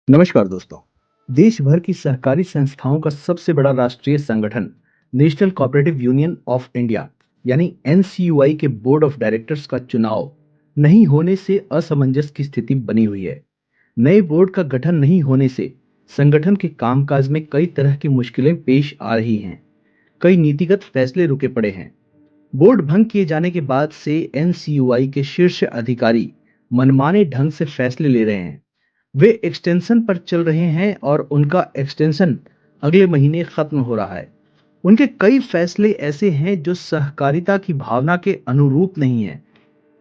नमस्कार दोस्तों। देश भर की सहकारी संस्थाओं का सबसे बड़ा राष्ट्रीय संगठन national cooperative union of India यानी एनसीयूआई के बोर्ड ऑफ डायरेक्टर्स का चुनाव नहीं होने से असमंजस की स्थिति बनी हुई है। नए बोर्ड का गठन नहीं होने से संगठन के कामकाज में कई तरह की मुश्किलें पेश आ रही हैं। कई नीतिगत फैसले रुके पड़े हैं। बोर्ड भंग किए जाने के बाद से एनसीयूआई के शीर्ष अधिकारी मनमाने ढंग से फैसले ले रहे हैं। वे एक्सटेंशन पर चल रहे हैं और उनका एक्सटेंशन अगले महीने खत्म हो रहा है। उनके कई फैसले ऐसे हैं जो सहकारिता की भावना के अनुरूप नहीं है।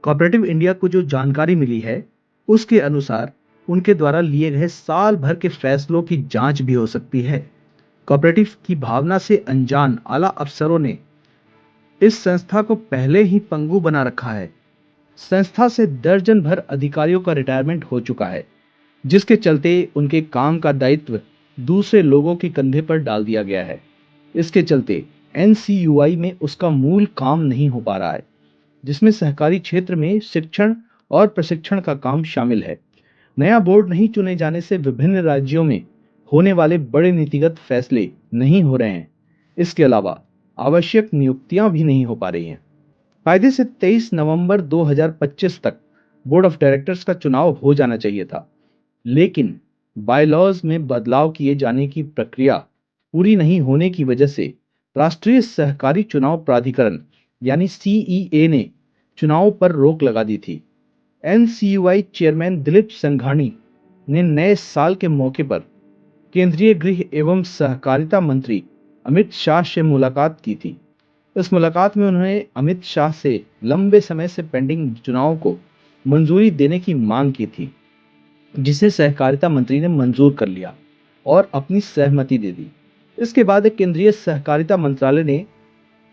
कोऑपरेटिव इंडिया को जो जानकारी मिली है, उसके अनुसार उनके द्वारा लिए गए साल भर के फैसलों की जांच भी हो सकती है। कोऑपरेटिव की भावना से अनजान आला अफसरों ने इस संस्था को पहले ही पंगु बना रखा है। संस्था से दर्जन भर अधिकारियों का रिटायरमेंट हो चुका है, जिसके चलते उनके काम का दायित्व दूसरे लोगों के कंधे पर डाल दिया गया है। इसके चलते एनसीयूआई में उसका मूल काम नहीं हो पा रहा है, जिसमें सहकारी क्षेत्र में शिक्षण और प्रशिक्षण का काम शामिल है। नया बोर्ड नहीं चुने जाने से विभिन्न राज्यों में होने वाले बड़े नीतिगत फैसले नहीं हो रहे हैं। इसके अलावा आवश्यक नियुक्तियां भी नहीं हो पा रही हैं। कायदे से 23 नवंबर 2025 तक बोर्ड ऑफ डायरेक्टर्स का चुनाव हो जाना चाहिए था, लेकिन बायलॉज में बदलाव किए जाने की प्रक्रिया पूरी नहीं होने की वजह से राष्ट्रीय सहकारी चुनाव प्राधिकरण यानी सीईए ने चुनाव पर रोक लगा दी थी। एनसीयूआई चेयरमैन दिलीप संघानी ने नए साल के मौके पर केंद्रीय गृह एवं सहकारिता मंत्री अमित शाह से मुलाकात की थी। इस मुलाकात में उन्होंने अमित शाह से लंबे समय से पेंडिंग चुनाव को मंजूरी देने की मांग की थी, जिसे सहकारिता मंत्री ने मंजूर कर लिया और अपनी सहमति दे दी। इसके बाद केंद्रीय सहकारिता मंत्रालय ने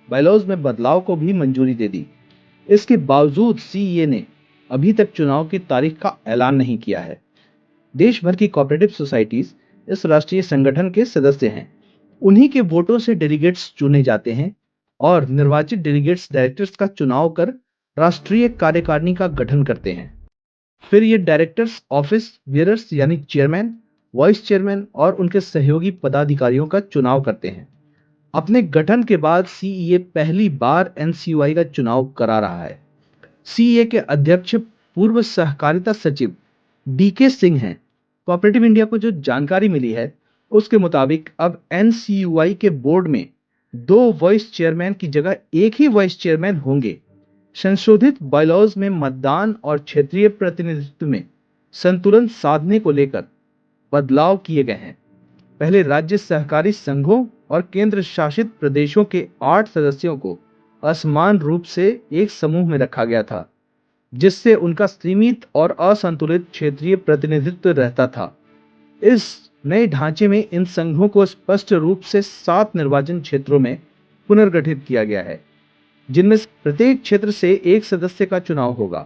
बायलॉज में बदलाव को भी मंजूरी दे दी। इसके बावजूद सीईए ने अभी तक चुनाव की तारीख का ऐलान नहीं किया है। देश भर की कोऑपरेटिव सोसाइटीज इस राष्ट्रीय संगठन के सदस्य हैं। उन्हीं के वोटों से डेलीगेट्स चुने जाते हैं और निर्वाचित डेलीगेट्स डायरेक्टर्स का चुनाव कर राष्ट्रीय कार्यकारिणी का गठन करते हैं। फिर ये डायरेक्टर्स ऑफिस बियरर्स यानी चेयरमैन, वाइस चेयरमैन और उनके सहयोगी पदाधिकारियों का चुनाव करते हैं। अपने गठन के बाद सीईए पहली बार एनसीयूआई का चुनाव करा रहा है। सीईए के अध्यक्ष पूर्व सहकारिता सचिव डीके सिंह हैं। कोऑपरेटिव इंडिया को जो जानकारी मिली है, उसके मुताबिक अब एनसीयूआई के बोर्ड में दो वाइस चेयरमैन की जगह एक ही वाइस चेयरमैन होंगे। संशोधित बायलॉज में मतदान और क्षेत्रीय प्रतिनिधित्व में संतुलन साधने को लेकर बदलाव किए गए हैं। पहले राज्य सहकारी संघों और केंद्र शासित प्रदेशों के 8 सदस्यों को असमान रूप से एक समूह में रखा गया था, जिससे उनका सीमित और असंतुलित क्षेत्रीय प्रतिनिधित्व रहता था। इस नए ढांचे में इन संघों को स्पष्ट रूप से 7 निर्वाचन क्षेत्रों में पुनर्गठित किया गया है, जिनमें से प्रत्येक क्षेत्र से एक सदस्य का चुनाव होगा।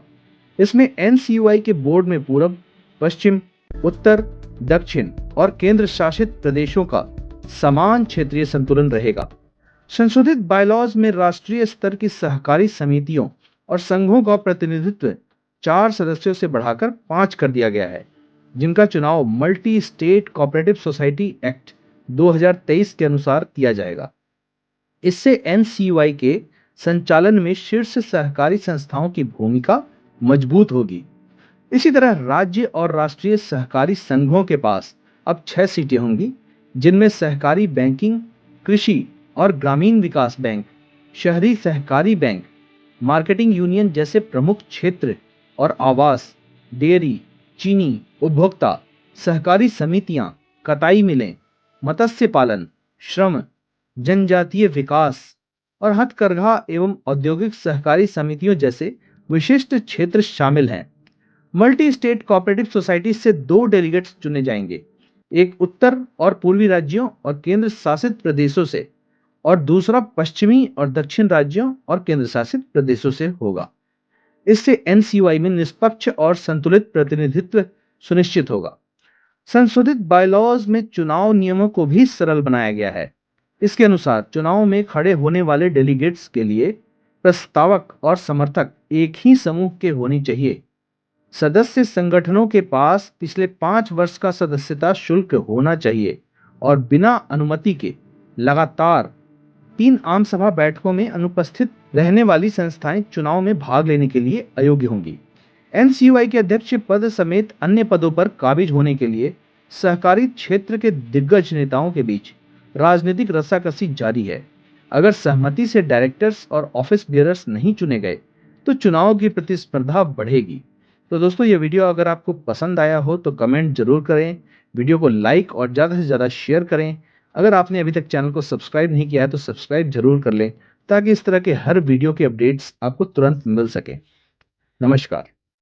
इसमें एनसीयूआई के बोर्ड में पूर्व, पश्चिम, उत्तर, दक्षिण और केंद्र शासित प्रदेशों का समान क्षेत्रीय संतुलन रहेगा। संशोधित बायलॉज में राष्ट्रीय स्तर की सहकारी समितियों और संघों का प्रतिनिधित्व 4 सदस्यों से बढ़ाकर 5 कर दिया गया है, जिनका चुनाव multi state cooperative society act 2023 के अनुसार किया जाएगा। इससे एनसीयूआई के संचालन में शीर्ष सहकारी संस्थाओं की भूमिका मजबूत होगी। इसी तरह राज्य और राष्ट्रीय सहकारी संघों के पास अब 6 सीटें होंगी, जिनमें सहकारी बैंकिंग, कृषि और ग्रामीण विकास बैंक, शहरी सहकारी बैंक, मार्केटिंग यूनियन जैसे प्रमुख क्षेत्र और आवास, डेयरी, चीनी, उपभोक्ता, सहकारी समितियां, कटाई मिलें, मत्स्य पालन, श्रम, जनजातीय विकास और हथकरघा एवं औद्योगिक सहकारी समितियों जैसे विशिष्ट क्षेत्र शामिल हैं। मल्टी स्टेट कोऑपरेटिव सोसाइटी से 2 डेलीगेट्स चुने जाएंगे, एक उत्तर और पूर्वी राज्यों और केंद्र शासित प्रदेशों से और दूसरा पश्चिमी और दक्षिण राज्यों और केंद्र शासित प्रदेशों से होगा। इससे एनसीयूआई में निष्पक्ष और संतुलित प्रतिनिधित्व सुनिश्चित होगा। संशोधित बायलॉज में चुनाव नियमों को भी सरल बनाया गया है। इसके अनुसार चुनाव में खड़े होने वाले डेलीगेट्स के लिए प्रस्तावक और समर्थक एक ही समूह के होने चाहिए। सदस्य संगठनों के पास पिछले 5 वर्ष का सदस्यता शुल्क होना चाहिए और बिना अनुमति के लगातार 3 आम सभा बैठकों में अनुपस्थित रहने वाली संस्थाएं चुनाव में भाग लेने के लिए अयोग्य होंगी। एनसीयूआई के अध्यक्ष पद समेत अन्य पदों पर काबिज होने के लिए सहकारी क्षेत्र के दिग्गज नेताओं के बीच राजनीतिक रस्साकसी जारी है। अगर सहमति से डायरेक्टर्स और ऑफिस बियरर्स नहीं चुने गए तो चुनाव की प्रतिस्पर्धा बढ़ेगी। तो दोस्तों, ये वीडियो अगर आपको पसंद आया हो तो कमेंट जरूर करें, वीडियो को लाइक और ज़्यादा से ज़्यादा शेयर करें। अगर आपने अभी तक चैनल को सब्सक्राइब नहीं किया है तो सब्सक्राइब जरूर कर लें ताकि इस तरह के हर वीडियो के अपडेट्स आपको तुरंत मिल सके। नमस्कार।